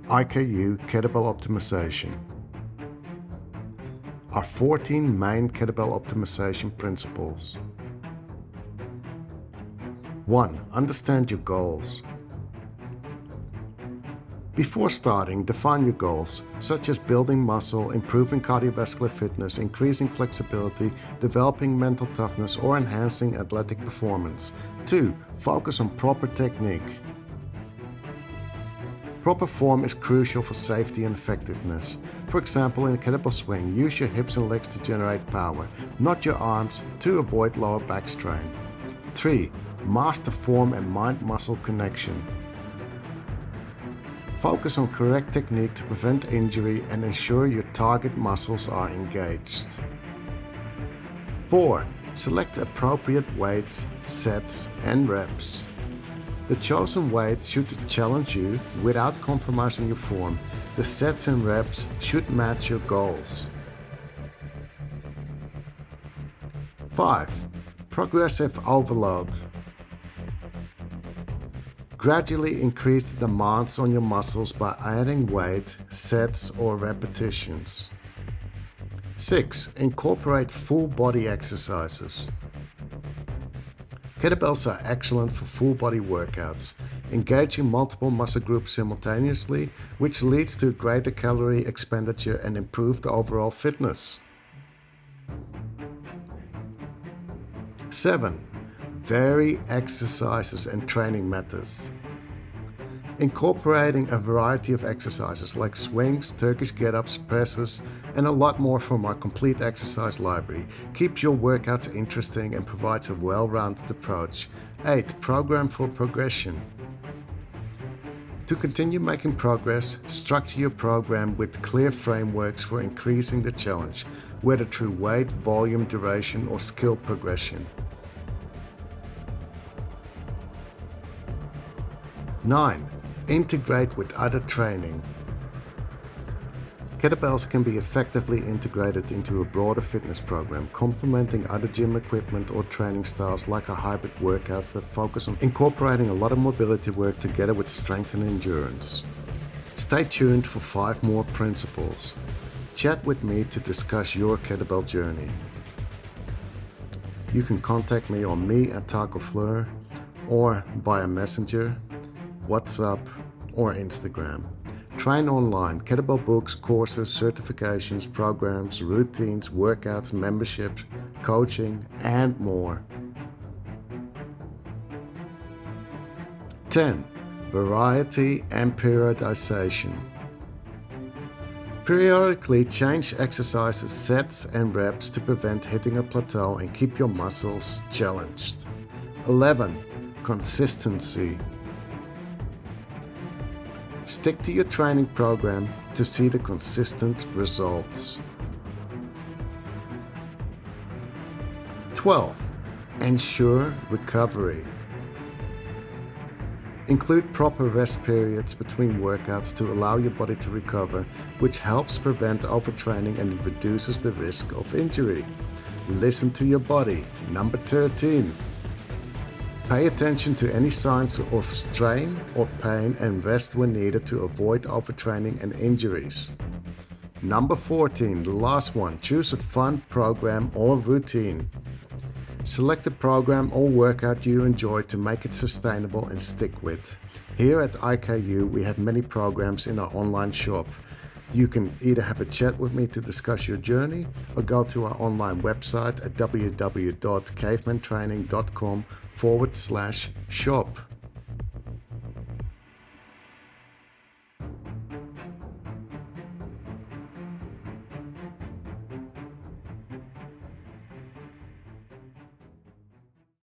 IKU Kettlebell Optimization. Our 14 main kettlebell optimization principles. 1. Understand your goals. Before starting, define your goals, such as building muscle, improving cardiovascular fitness, increasing flexibility, developing mental toughness, or enhancing athletic performance. 2. Focus on proper technique. Proper form is crucial for safety and effectiveness. For example, in a kettlebell swing, use your hips and legs to generate power, not your arms, to avoid lower back strain. 3. Master form and mind-muscle connection. Focus on correct technique to prevent injury and ensure your target muscles are engaged. 4. Select appropriate weights, sets, and reps. The chosen weight should challenge you without compromising your form. The sets and reps should match your goals. 5. Progressive overload. Gradually increase the demands on your muscles by adding weight, sets, or repetitions. 6. Incorporate full body exercises. Kettlebells are excellent for full body workouts, engaging multiple muscle groups simultaneously, which leads to greater calorie expenditure and improved overall fitness. 7. Vary exercises and training methods. Incorporating a variety of exercises like swings, Turkish get-ups, presses, and a lot more from our complete exercise library keeps your workouts interesting and provides a well-rounded approach. 8. Program for progression. To continue making progress, structure your program with clear frameworks for increasing the challenge, whether through weight, volume, duration, or skill progression. 9. Integrate with other training. Kettlebells can be effectively integrated into a broader fitness program, complementing other gym equipment or training styles like our hybrid workouts that focus on incorporating a lot of mobility work together with strength and endurance. Stay tuned for 5 more principles. Chat with me to discuss your kettlebell journey. You can contact me on me@TacoFleur or via Messenger, WhatsApp, or Instagram. Train online, kettlebell books, courses, certifications, programs, routines, workouts, memberships, coaching, and more. 10. Variety and periodization. Periodically change exercises, sets, and reps to prevent hitting a plateau and keep your muscles challenged. 11. Consistency. Stick to your training program to see the consistent results. 12. Ensure recovery. Include proper rest periods between workouts to allow your body to recover, which helps prevent overtraining and reduces the risk of injury. Listen to your body. Number 13. Pay attention to any signs of strain or pain and rest when needed to avoid overtraining and injuries. Number 14, the last one, choose a fun program or routine. Select a program or workout you enjoy to make it sustainable and stick with. Here at IKU, we have many programs in our online shop. You can either have a chat with me to discuss your journey or go to our online website at www.cavemantraining.com/shop.